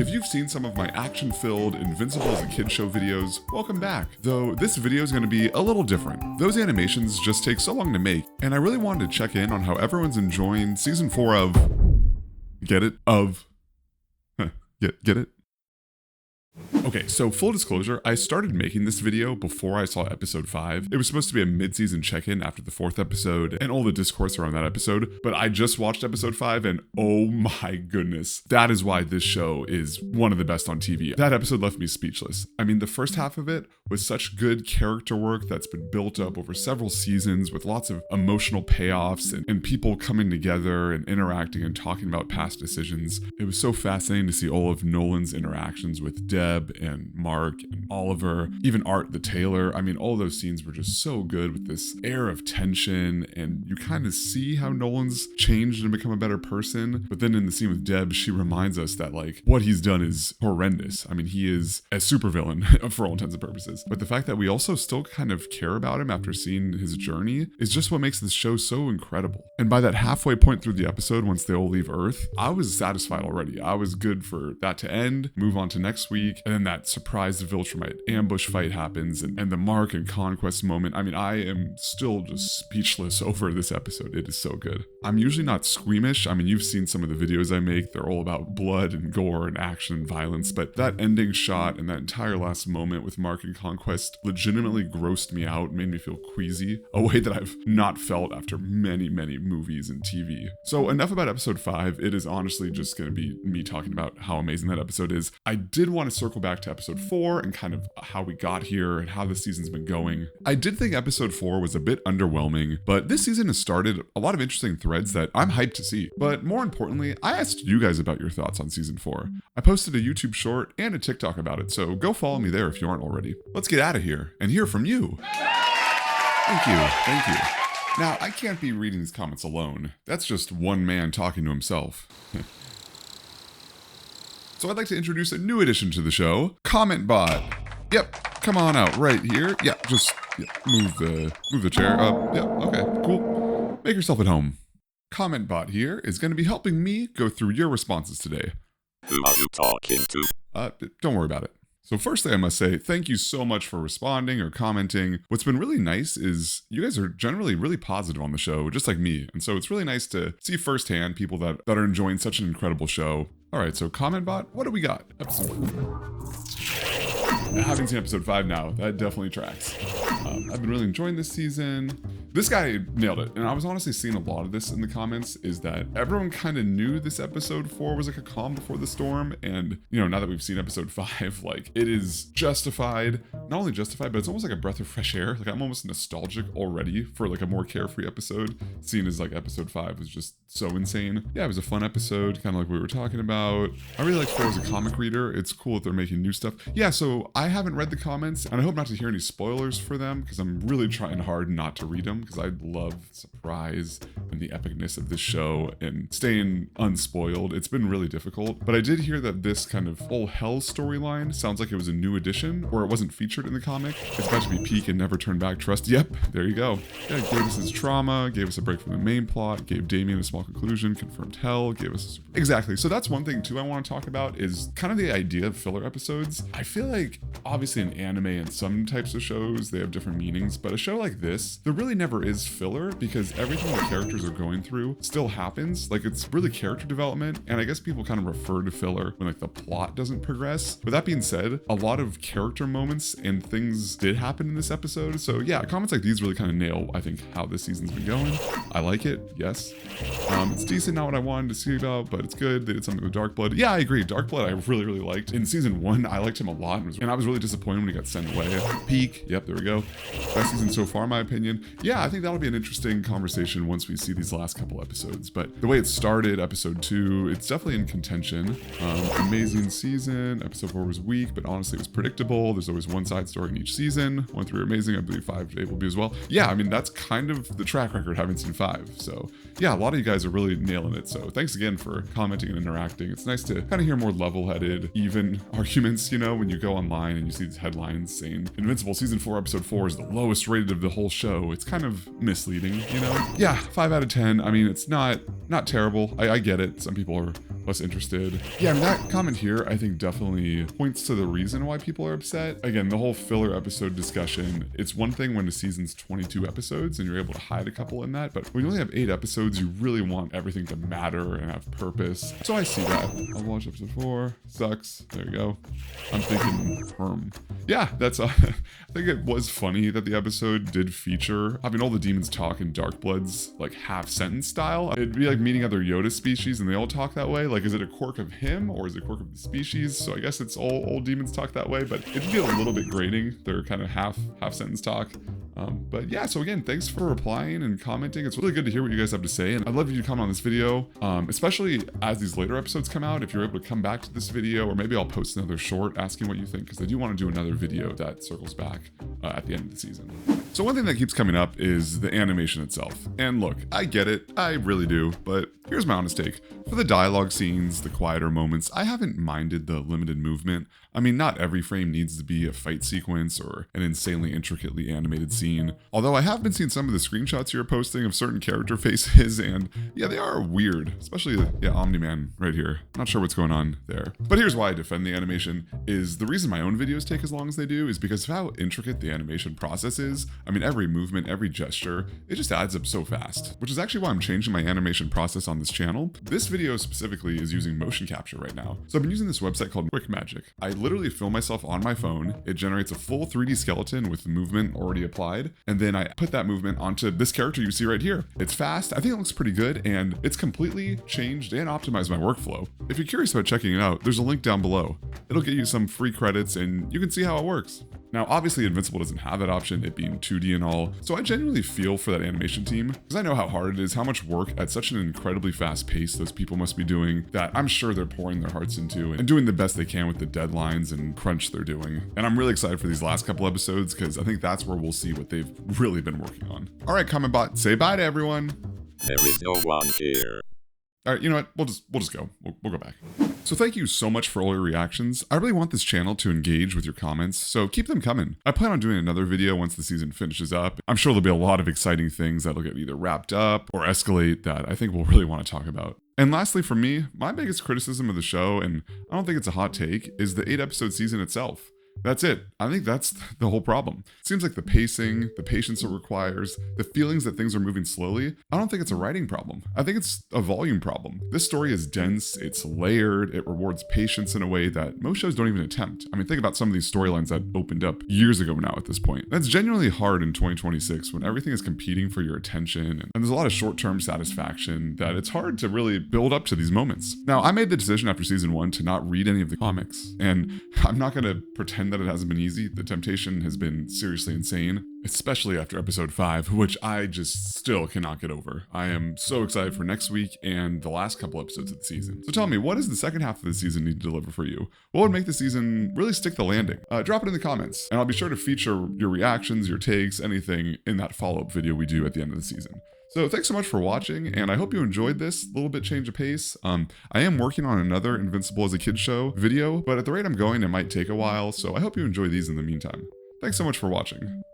If you've seen some of my action-filled Invincible as a Kid show videos, welcome back. Though this video is going to be a little different. Those animations just take so long to make, and I really wanted to check in on how everyone's enjoying season 4 of... Get it? Of... Get it? Okay, so full disclosure, I started making this video before I saw episode 5. It was supposed to be a mid-season check-in after the 4th episode and all the discourse around that episode, but I just watched episode 5 and oh my goodness, that is why this show is one of the best on TV. That episode left me speechless. I mean, the first half of it was such good character work that's been built up over several seasons with lots of emotional payoffs and people coming together and interacting and talking about past decisions. It was so fascinating to see all of Nolan's interactions with Deb and Mark and Oliver, even Art the tailor. I mean, all those scenes were just so good with this air of tension, and you kind of see how Nolan's changed and become a better person. But then in the scene with Deb, she reminds us that like what he's done is horrendous. I mean, he is a supervillain for all intents and purposes. But the fact that we also still kind of care about him after seeing his journey is just what makes this show so incredible. And by that halfway point through the episode, once they all leave Earth, I was satisfied already. I was good for that to end, move on to next week, and then that surprise Viltrumite ambush fight happens, and the Mark and Conquest moment. I mean, I am still just speechless over this episode. It is so good. I'm usually not squeamish. I mean, you've seen some of the videos I make. They're all about blood and gore and action and violence, but that ending shot and that entire last moment with Mark and Conquest legitimately grossed me out, made me feel queasy, a way that I've not felt after many, many movies and TV. So enough about episode 5. It is honestly just going to be me talking about how amazing that episode is. I did want to circle back to episode 4 and kind of how we got here and how the season's been going. I did think episode 4 was a bit underwhelming, but this season has started a lot of interesting threads that I'm hyped to see. But more importantly, I asked you guys about your thoughts on season 4. I posted a YouTube short and a TikTok about it, so go follow me there if you aren't already. Let's get out of here and hear from you. Thank you. Now, I can't be reading these comments alone. That's just one man talking to himself. So I'd like to introduce a new addition to the show, Comment Bot. Yep, come on out right here. Yeah, just move the chair up. Yep, okay, cool. Make yourself at home. Comment Bot here is going to be helping me go through your responses today. Who are you talking to? Don't worry about it. So firstly, I must say, thank you so much for responding or commenting. What's been really nice is you guys are generally really positive on the show, just like me. And so it's really nice to see firsthand people that are enjoying such an incredible show. All right, so Comment Bot, what do we got? Episode 4. I haven't seen episode 5 now. That definitely tracks. I've been really enjoying this season. This guy nailed it. And I was honestly seeing a lot of this in the comments, is that everyone kind of knew this episode 4 was like a calm before the storm. And, you know, now that we've seen episode 5, like it is justified. Not only justified, but it's almost like a breath of fresh air. Like I'm almost nostalgic already for like a more carefree episode, seeing as like episode 5 was just so insane. Yeah, it was a fun episode, kind of like we were talking about. I really like 4 as a comic reader. It's cool that they're making new stuff. Yeah, so I haven't read the comments, and I hope not to hear any spoilers for them, because I'm really trying hard not to read them, because I love surprise and the epicness of this show and staying unspoiled. It's been really difficult, but I did hear that this kind of all hell storyline sounds like it was a new addition, or it wasn't featured in the comic. It's about to be peak and never turn back trust. Yep, there you go. Yeah, it gave us his trauma, gave us a break from the main plot, gave Damien a small conclusion, confirmed hell, gave us... Exactly. So that's one thing too I want to talk about, is kind of the idea of filler episodes. I feel like obviously in anime and some types of shows, they have different meanings, but a show like this, there really never is filler, because everything the characters are going through still happens. Like it's really character development, and I guess people kind of refer to filler when like the plot doesn't progress. But that being said, a lot of character moments and things did happen in this episode. So yeah, comments like these really kind of nail, I think, how this season's been going. I like it, yes. It's decent, not what I wanted to see about, but it's good. They did something with Darkblood. Yeah, I agree. Darkblood I really, really liked. In season 1, I liked him a lot, and I was really disappointed when he got sent away. Peak, yep, there we go. Best season so far, in my opinion. Yeah, I think that'll be an interesting conversation once we see these last couple episodes. But the way it started, episode 2, it's definitely in contention. Amazing season. Episode 4 was weak, but honestly, it was predictable. There's always one side story in each season. 1 through amazing. I believe 5 to 8 will be as well. Yeah, I mean, that's kind of the track record, having seen 5. So yeah, a lot of you guys are really nailing it. So thanks again for commenting and interacting. It's nice to kind of hear more level-headed, even arguments, you know, when you go online and you see these headlines saying Invincible season 4 episode 4 is the lowest rated of the whole show. It's kind of misleading, you know? Yeah, 5 out of 10. I mean, it's not terrible. I get it. Some people are less interested. Yeah, I mean, that comment here, I think definitely points to the reason why people are upset. Again, the whole filler episode discussion, it's one thing when the season's 22 episodes and you're able to hide a couple in that, but when you only have 8 episodes, you really want everything to matter and have purpose. So I see that. I'll watch episode 4. Sucks. There you go. I'm thinking yeah, that's I think it was funny that the episode did feature having all the demons talk in Darkblood's like half sentence style. It'd be like meeting other Yoda species and they all talk that way. Like, is it a quirk of him or is it a quirk of the species? So I guess it's all demons talk that way, but it'd be a little bit grating. They're kind of half sentence talk. But yeah, so again, thanks for replying and commenting. It's really good to hear what you guys have to say. And I'd love you to comment on this video, especially as these later episodes come out. If you're able to come back to this video, or maybe I'll post another short asking what you think, because I do want to do another video that circles back at the end of the season. So one thing that keeps coming up is the animation itself. And look, I get it, I really do, but here's my honest take. For the dialogue scenes, the quieter moments, I haven't minded the limited movement. I mean, not every frame needs to be a fight sequence or an insanely intricately animated scene. Although I have been seeing some of the screenshots you're posting of certain character faces, and yeah, they are weird. Especially, yeah, Omni-Man right here. Not sure what's going on there. But here's why I defend the animation, is the reason my own videos take as long as they do is because of how intricate the animation process is. I mean, every movement, every gesture, it just adds up so fast. Which is actually why I'm changing my animation process on this channel. This video specifically is using motion capture right now. So I've been using this website called Quick Magic. I literally film myself on my phone. It generates a full 3D skeleton with the movement already applied. And then I put that movement onto this character you see right here. It's fast. I think it looks pretty good. And it's completely changed and optimized my workflow. If you're curious about checking it out, there's a link down below. It'll get you some free credits and you can see how it works. Now, obviously, Invincible doesn't have that option, it being 2D and all, so I genuinely feel for that animation team, because I know how hard it is, how much work at such an incredibly fast pace those people must be doing, that I'm sure they're pouring their hearts into and doing the best they can with the deadlines and crunch they're doing. And I'm really excited for these last couple episodes, because I think that's where we'll see what they've really been working on. All right, comment bot, say bye to everyone. There is no one here. All right, you know what? We'll just go. We'll go back. So thank you so much for all your reactions. I really want this channel to engage with your comments, so keep them coming. I plan on doing another video once the season finishes up. I'm sure there'll be a lot of exciting things that'll get either wrapped up or escalate that I think we'll really want to talk about. And lastly, for me, my biggest criticism of the show, and I don't think it's a hot take, is the 8-episode season itself. That's it. I think that's the whole problem. It seems like the pacing, the patience it requires, the feelings that things are moving slowly, I don't think it's a writing problem. I think it's a volume problem. This story is dense, it's layered, it rewards patience in a way that most shows don't even attempt. I mean, think about some of these storylines that opened up years ago now at this point. That's genuinely hard in 2026 when everything is competing for your attention and there's a lot of short-term satisfaction that it's hard to really build up to these moments. Now, I made the decision after season 1 to not read any of the comics, and I'm not going to pretend that it hasn't been easy. The temptation has been seriously insane, especially after episode 5, which I just still cannot get over. I am so excited for next week and the last couple episodes of the season. So tell me, what does the second half of the season need to deliver for you? What would make the season really stick the landing? Drop it in the comments, and I'll be sure to feature your reactions, your takes, anything in that follow-up video we do at the end of the season. So thanks so much for watching, and I hope you enjoyed this little bit change of pace. I am working on another Invincible as a Kid show video, but at the rate I'm going, it might take a while, so I hope you enjoy these in the meantime. Thanks so much for watching.